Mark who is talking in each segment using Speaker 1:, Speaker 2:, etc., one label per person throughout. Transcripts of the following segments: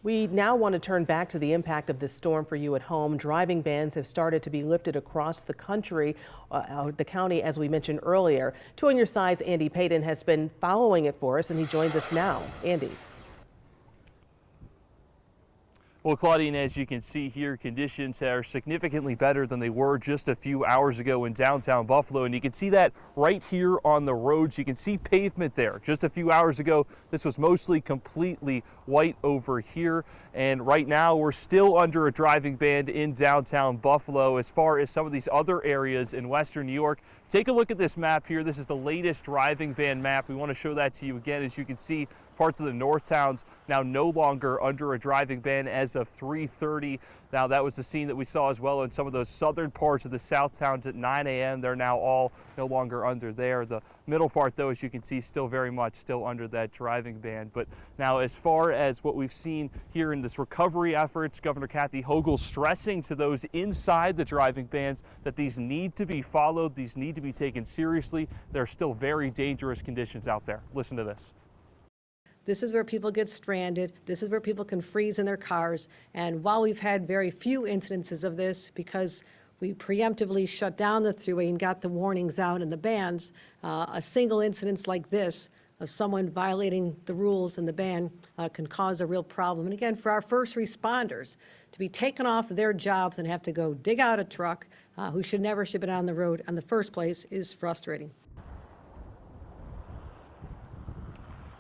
Speaker 1: We now want to turn back to the impact of this storm for you at home. Driving bans have started to be lifted across the country, the county, as we mentioned earlier. 2 on your side's Andy Payton has been following it for us, and he joins us now. Andy.
Speaker 2: Well, Claudine, as you can see here, conditions are significantly better than they were just a few hours ago in downtown Buffalo. And you can see that right here on the roads. You can see pavement there. Just a few hours ago, this was mostly completely white over here. And right now, we're still under a driving ban in downtown Buffalo. As far as some of these other areas in western New York, take a look at this map here. This is the latest driving ban map. We want to show that to you again. As you can see, parts of the Northtowns now no longer under a driving ban as of 3:30. Now, that was the scene that we saw as well in some of those southern parts of the south towns at 9 a.m. They're now all no longer under there. The middle part, though, as you can see, still very much still under that driving ban. But now, as far as what we've seen here in this recovery efforts, Governor Kathy Hochul stressing to those inside the driving bans that these need to be followed, these need to be taken seriously. There are still very dangerous conditions out there. Listen to this.
Speaker 3: This is where people get stranded. This is where people can freeze in their cars. And while we've had very few incidences of this because we preemptively shut down the thruway and got the warnings out and the bans, a single incident like this of someone violating the rules and the ban can cause a real problem. And again, for our first responders to be taken off of their jobs and have to go dig out a truck who should never have been on the road in the first place is frustrating.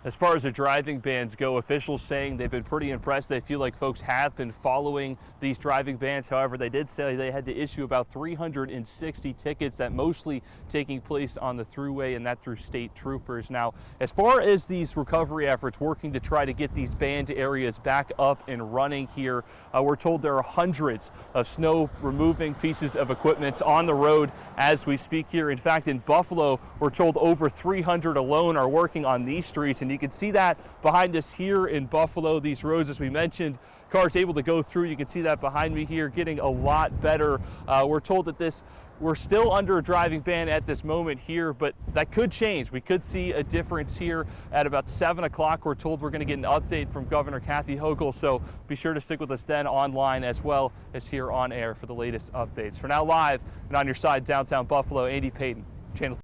Speaker 2: As far as the driving bans go, officials saying they've been pretty impressed. They feel like folks have been following these driving bans. However, they did say they had to issue about 360 tickets, that mostly taking place on the thruway, and that through state troopers. Now, as far as these recovery efforts working to try to get these banned areas back up and running here, we're told there are hundreds of snow removing pieces of equipment on the road as we speak here. In fact, in Buffalo, we're told over 300 alone are working on these streets. And you can see that behind us here in Buffalo, these roads, as we mentioned, cars able to go through. You can see that behind me here, getting a lot better. We're told that we're still under a driving ban at this moment here, but that could change. We could see a difference here at about 7 o'clock. We're told we're going to get an update from Governor Kathy Hochul, so be sure to stick with us then online as well as here on air for the latest updates. For now, live and on your side, downtown Buffalo, Andy Payton, Channel